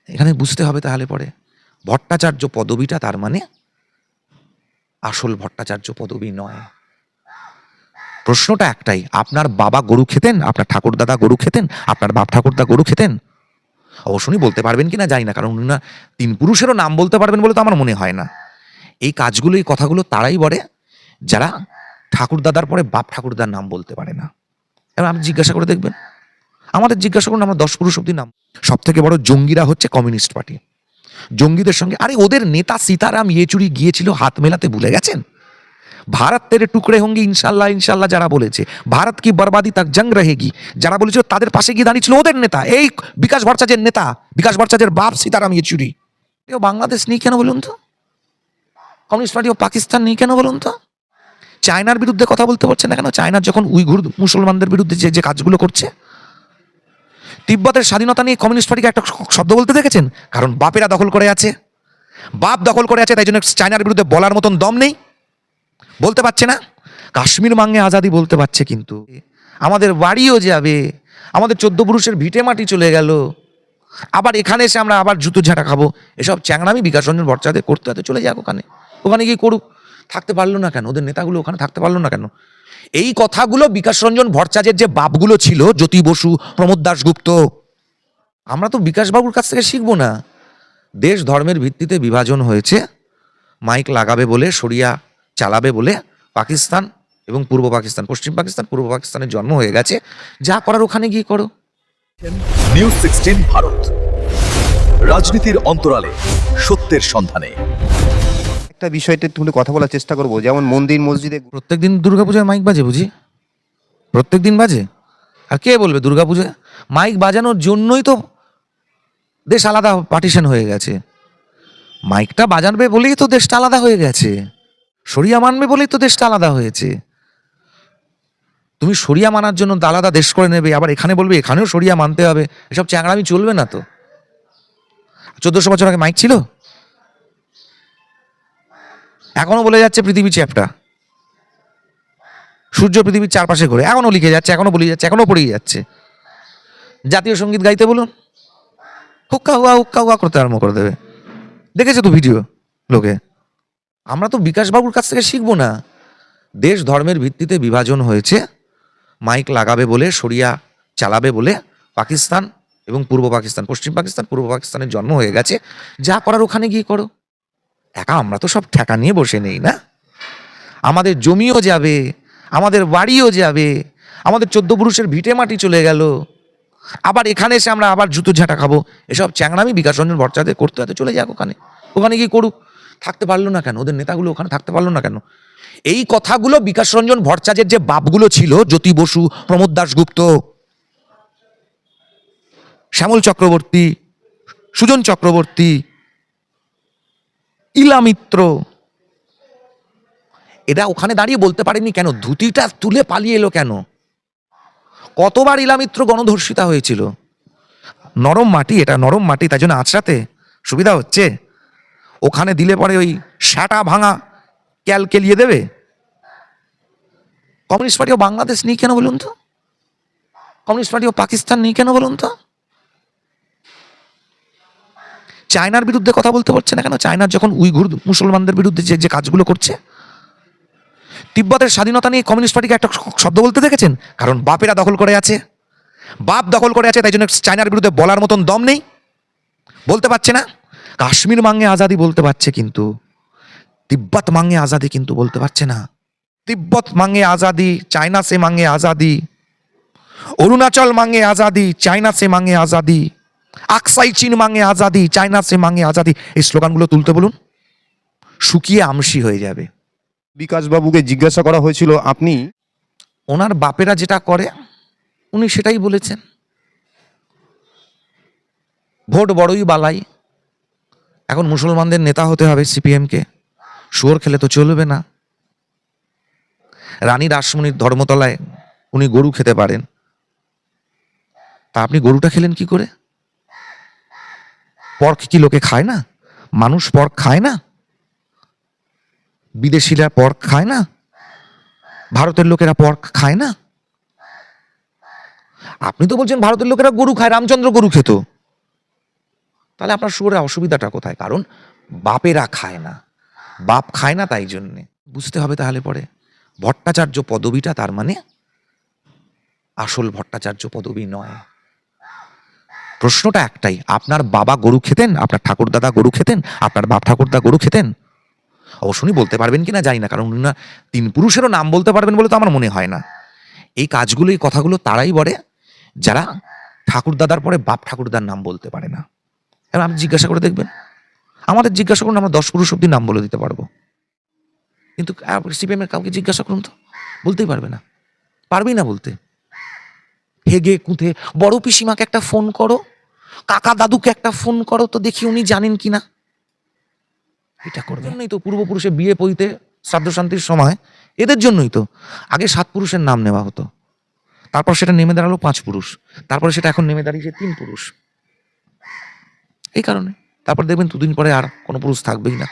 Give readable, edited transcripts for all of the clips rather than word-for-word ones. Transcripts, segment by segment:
এখানে বুঝতে হবে তাহলে পরে ভট্টাচার্য পদবিটা তার মানে আসল ভট্টাচার্য পদবী নয়। প্রশ্নটা একটাই, আপনার বাবা গরু খেতেন, আপনার ঠাকুরদাদা গরু খেতেন, আপনার বাপ ঠাকুরদা গরু খেতেন? অবশ্যই বলতে পারবেন কিনা জানি না, কারণ উনি না তিন পুরুষেরও নাম বলতে পারবেন বলে তো আমার মনে হয় না। এই কাজগুলো এই কথাগুলো তারাই বলে যারা ঠাকুরদাদার পরে বাপ ঠাকুরদার নাম বলতে পারে না। এবার আপনি জিজ্ঞাসা করে দেখবেন, আমাদের জিজ্ঞাসা করুন, আমরা 10 পুরুষ অব্দি নাম। সব থেকে বড় জঙ্গিরা হচ্ছে কমিউনিস্ট পার্টি। জঙ্গিদের সঙ্গে আরে ওদের নেতা সীতারাম ইয়েচুরি গিয়েছিল হাত মেলাতে, ভুলে গেছেন? ভারত তেরে টুকরে হোঙ্গে ইনশাল্লাহ ইনশাল্লাহ যারা বলেছে, ভারত কি বরবাদি তাক জং রহেগি যারা বলেছিল, তাদের পাশে গিয়ে দাঁড়িয়েছিল ওদের নেতা, এই বিকাশ ভট্টাচার্যের নেতা, বিকাশ ভট্টাচার্যের বাপ সীতারাম ইয়েচুরি। বাংলাদেশ নেই কেন বলুন তো? কমিউনিস্ট পার্টি ও পাকিস্তান নেই কেন বলুন তো? চায়নার বিরুদ্ধে কথা বলতে পারছেন না কেন? চায়নার যখন উইঘুর মুসলমানদের বিরুদ্ধে যে যে কাজগুলো করছে। তিব্বতের স্বাধীনতা নিয়ে কমিউনিস্ট পার্টিকে একটা শব্দ বলতে দেখেছেন? কারণ বাপেরা দখল করে আছে, বাপ দখল করে আছে, তাই জন্য চায়নার বিরুদ্ধে বলার মতন দম নেই, বলতে পারছে না। কাশ্মীর মাঙ্গে আজাদি বলতে পারছে, কিন্তু আমাদের বাড়িও যাবে, আমাদের 14 পুরুষের ভিটে মাটি চলে গেল, আবার এখানে এসে আমরা আবার জুতো ঝাঁটা খাবো, এসব চ্যাংড়ামি বিকাশ রঞ্জন ভট্টাচার্য করতে হতে চলে যাক ওখানে, ওখানে গিয়ে করুক। থাকতে পারলো না কেন? ওদের নেতাগুলো ওখানে থাকতে পারলো না কেন? এই কথাগুলো বিকাশ রঞ্জন ভট্টাচার্যের যে বাপগুলো ছিল, জ্যোতি বসু, প্রমোদ দাশগুপ্ত, আমরা তো বিকাশবাবুর কাছ থেকে শিখবো না। দেশ ধর্মের ভিত্তিতে বিভাজন হয়েছে, মাইক লাগাবে বলে, শরিয়া চালাবে বলে পাকিস্তান এবং পূর্ব পাকিস্তান, পশ্চিম পাকিস্তান, পূর্ব পাকিস্তানের জন্ম হয়ে গেছে। যা করার ওখানে গিয়ে করো। নিউজ 16 ভারত, রাজনীতির অন্তরালে সত্যের সন্ধানে। একটা বিষয়টা একটু কথা বলার চেষ্টা করবো, যেমন মন্দির মসজিদে প্রত্যেকদিন দুর্গাপূজায় মাইক বাজে বুঝি? প্রত্যেক দিন বাজে? আর কে বলবে দুর্গাপূজায় মাইক বাজানোর জন্যই তো দেশ আলাদা পার্টিশন হয়ে গেছে। মাইকটা বাজানবে বলেই তো দেশটা আলাদা হয়ে গেছে, শরিয়া মানবে বলেই তো দেশটা আলাদা হয়েছে। তুমি শরিয়া মানার জন্য আলাদা দেশ করে নেবে, আবার এখানে বলবে এখানেও শরিয়া মানতে হবে, এসব চ্যাংড়ামি চলবে না তো। 1400 বছর আগে মাইক ছিল, এখনো বলে যাচ্ছে পৃথিবী চ্যাপ্টা, সূর্য পৃথিবীর চারপাশে ঘুরে, এখনো লিখে যাচ্ছে, এখনো বলে যাচ্ছে, এখনো পড়েই যাচ্ছে। জাতীয় সঙ্গীত গাইতে বলুন, হুক্কা হুয়া করতে আরম্ভ করে দেবে। দেখেছে তো ভিডিও লোকে। আমরা তো বিকাশবাবুর কাছ থেকে শিখবো না। দেশ ধর্মের ভিত্তিতে বিভাজন হয়েছে, মাইক লাগাবে বলে, শরিয়া চালাবে বলে পাকিস্তান এবং পূর্ব পাকিস্তান, পশ্চিম পাকিস্তান, পূর্ব পাকিস্তানের জন্ম হয়ে গেছে। যা করার ওখানে গিয়ে করো। একা আমরা তো সব ঠেকা নিয়ে বসে নেই না। আমাদের জমিও যাবে, আমাদের বাড়িও যাবে, আমাদের 14 পুরুষের ভিটে মাটি চলে গেল, আবার এখানে এসে আমরা আবার জুতো ঝাঁটা খাবো, এসব চ্যাংড়ামি বিকাশ রঞ্জন ভট্টাচার্য করতে হতে চলে যাক ওখানে, ওখানে গিয়ে করুক। থাকতে পারলো না কেন? ওদের নেতাগুলো ওখানে থাকতে পারলো না কেন? এই কথাগুলো বিকাশ রঞ্জন ভট্টাচার্যের যে বাপগুলো ছিল, জ্যোতি বসু, প্রমোদ দাশগুপ্ত, শ্যামল চক্রবর্তী, সুজন চক্রবর্তী, ইলা মিত্র, এরা ওখানে দাঁড়িয়ে বলতে পারেনি কেন? ধুতিটা তুলে পালিয়ে এলো কেন? কতবার ইলা মিত্র গণধর্ষিতা হয়েছিল? নরম মাটি, এটা নরম মাটি, তাই জন্য আঁচড়াতে সুবিধা হচ্ছে। ওখানে দিলে পরে ওই শাটা ভাঙা ক্যালকেলিয়ে দেবে। কমিউনিস্ট পার্টি ও বাংলাদেশ নেই কেন বলুন তো? কমিউনিস্ট পার্টি ও পাকিস্তান নেই কেন বলুন তো? চায়নার বিরুদ্ধে কথা বলতে পারছে না কেন? চায়নার যখন উইঘুর মুসলমানদের বিরুদ্ধে যে যে কাজগুলো করছে। তিব্বতের স্বাধীনতা নিয়ে কমিউনিস্ট পার্টিকে একটা শব্দ বলতে দেখেছেন? কারণ বাপেরা দখল করে আছে, বাপ দখল করে আছে, তাই জন্য চায়নার বিরুদ্ধে বলার মতন দম নেই, বলতে পারছে না। কাশ্মীর মাঙ্গে আজাদি বলতে পারছে, কিন্তু তিব্বত মাঙ্গে আজাদি কিন্তু বলতে পারছে না। তিব্বত মাঙ্গে আজাদি, চায়না সে মাঙ্গে আজাদি, অরুণাচল মাঙ্গে আজাদি, চায়না সে মাঙ্গে আজাদি, আকসাই চীন মাঙ্গে আজাদি, চায়না সে মাঙ্গে আজাদি। এই স্লোগানগুলো তুলতে বলুন, শুকিয়ে আমসি হয়ে যাবে। বিকাশবাবুকে জিজ্ঞাসা করা হয়েছিল, আপনি ওনার বাপেরা যেটা করে উনি সেটাই বলেছেন। ভোট বড়ই বালাই, এখন মুসলমানদের নেতা হতে হবে সিপিএমকে, শুয়োর খেলে তো চলবে না। রানী রাসমণির ধর্মতলায় উনি গরু খেতে পারেন, তা আপনি গরুটা খেলেন কি করে? পর্ক কি লোকে খায় না? মানুষ পর্ক খায় না? বিদেশিরা পর্ক খায় না? ভারতের লোকেরা পর্ক খায় না? আপনি তো বলছেন ভারতের লোকেরা গরু খায়, রামচন্দ্র গরু খেত। তাহলে আপনার শুয়োরের অসুবিধাটা কোথায়? কারণ বাপেরা খায় না, বাপ খায় না, তাই জন্যে বুঝতে হবে। তাহলে পরে ভট্টাচার্য পদবিটা তার মানে আসল ভট্টাচার্য পদবী নয়। প্রশ্নটা একটাই, আপনার বাবা গরু খেতেন, আপনার ঠাকুরদাদা গরু খেতেন, আপনার বাপ ঠাকুরদা গরু খেতেন? অবশ্য উনি বলতে পারবেন কিনা জানি না, কারণ উনি না তিন পুরুষেরও নাম বলতে পারবেন বলে তো আমার মনে হয় না। এই কাজগুলো, এই কথাগুলো তারাই বলে যারা ঠাকুরদাদার পরে বাপ ঠাকুরদার নাম বলতে পারে না। এবার আপনি জিজ্ঞাসা করে দেখবেন, আমাদের জিজ্ঞাসা করুন, আমরা 10 পুরুষ অব্দি নাম বলে দিতে পারবো, কিন্তু সিপিএম এর কাউকে জিজ্ঞাসা করুন তো, বলতেই পারবে না, পারবেই না বলতে। হেগে কুঁথে বড় পিসিমাকে একটা ফোন করো, কাকা দাদুকে একটা ফোন করো তো দেখি উনি জানেন কিনা। এটা করবেন জন্যই তো পূর্বপুরুষে বিয়ে পইতে শ্রাদ্ধ শান্তির সময় এদের জন্যই তো আগে 7 পুরুষের নাম নেওয়া হতো, তারপর সেটা নেমে দাঁড়ালো 5 পুরুষ, তারপরে সেটা এখন নেমে দাঁড়িয়েছে 3 পুরুষ। এই কারণে তারপর দেখবেন দুদিন পরে আর কোনো পুরুষ থাকবেই না।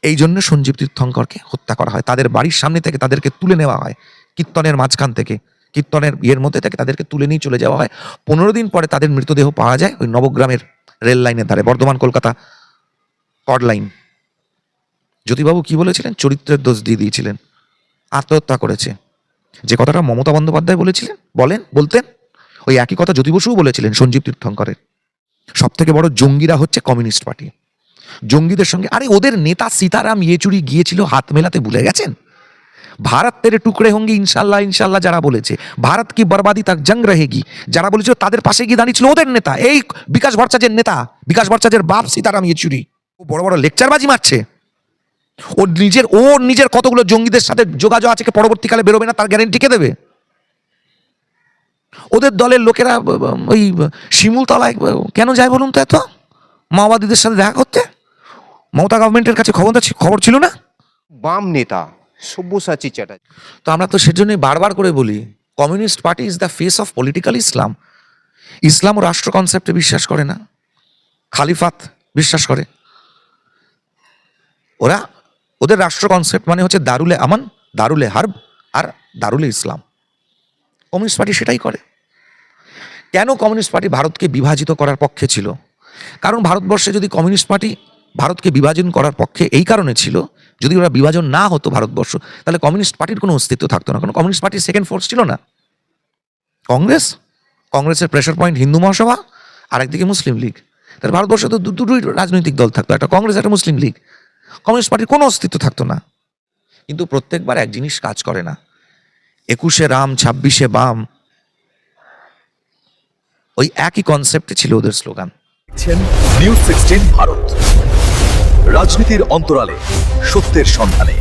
এই জন্য সঞ্জীব তীর্থঙ্করকে হত্যা করা হয়, তাদের বাড়ির সামনে থেকে তাদেরকে তুলে নেওয়া হয়, কীর্তনের মাঝখান থেকে, কীর্তনের ইয়ের মধ্যে থেকে তাদেরকে তুলে নিয়ে চলে যাওয়া হয়। 15 দিন পরে তাদের মৃতদেহ পাওয়া যায় ওই নবগ্রামের রেল লাইনের ধারে, বর্ধমান কলকাতা কড লাইন। জ্যোতিবাবু কি বলেছিলেন? চরিত্রের দোষ দিয়ে দিয়েছিলেন, আত্মহত্যা করেছে। যে কথাটা মমতা বন্দ্যোপাধ্যায় বলতেন, ওই একই কথা জ্যোতি বসুও বলেছিলেন সঞ্জীব তীর্থঙ্করের। সব থেকে বড় জঙ্গিরা হচ্ছে কমিউনিস্ট পার্টি। জঙ্গিদের সঙ্গে, আরে ওদের নেতা সীতারাম ইয়েচুরি গিয়েছিল হাত মেলাতে, ভুলে গেছেন? ভারত তেরে টুকরে হোঙ্গি ইনশাল্লাহ ইনশাল্লাহ যারা বলেছে, ভারত কি বরবাদি তাক জং রহেগি যারা বলেছিল, তাদের পাশে গিয়ে দাঁড়িয়েছিল ওদের নেতা, এই বিকাশ ভট্টাচার্যের নেতা, বিকাশ ভট্টাচার্যের বাপ সীতারাম ইয়েচুরি। ও বড় বড় লেকচারবাজি মারছে। ওর নিজের কতগুলো জঙ্গিদের সাথে যোগাযোগ আছে, পরবর্তীকালে বেরোবে না তার গ্যারেন্টি কে দেবে? ওদের দলের লোকেরা ওই শিমুলতলায় কেন যায় বলুন তো এত, মাওবাদীদের সাথে দেখা করতে? মমতা গভর্নমেন্টের কাছে খবর ছিল না? বাম নেতা সব্যসাচী চ্যাটার্জি। তো আমরা তো সেজন্যই বারবার করে বলি, communist party is the face of political Islam. ইসলাম ও রাষ্ট্র কনসেপ্টে বিশ্বাস করে না, খালিফাত বিশ্বাস করে। ওদের রাষ্ট্র কনসেপ্ট মানে হচ্ছে দারুলে আমান, দারুলে হার্ব আর দারুলে ইসলাম। কমিউনিস্ট পার্টি সেটাই করে। কেন কমিউনিস্ট পার্টি ভারতকে বিভাজিত করার পক্ষে ছিল? কারণ ভারতবর্ষে যদি কমিউনিস্ট পার্টি ভারতকে বিভাজন করার পক্ষে এই কারণে ছিল, যদি ওরা বিভাজন না হতো ভারতবর্ষ, তাহলে কমিউনিস্ট পার্টির কোনো অস্তিত্ব থাকতো না। কারণ কমিউনিস্ট পার্টির সেকেন্ড ফোর্স ছিল না কংগ্রেসের প্রেশার পয়েন্ট হিন্দু মহাসভা, আর একদিকে মুসলিম লীগ। তাহলে ভারতবর্ষে তো দুটোই রাজনৈতিক দল থাকতো, একটা কংগ্রেস, একটা মুসলিম লীগ। কমিউনিস্ট পার্টির কোনো অস্তিত্ব থাকতো না। কিন্তু প্রত্যেকবার এক জিনিস কাজ করে না, 21শে রাম 26শে বাম, ওই একই কনসেপ্টে ছিল ওদের স্লোগান। নিউজ 16 ভারত, রাজনীতির অন্তরালে সত্যের সন্ধানে।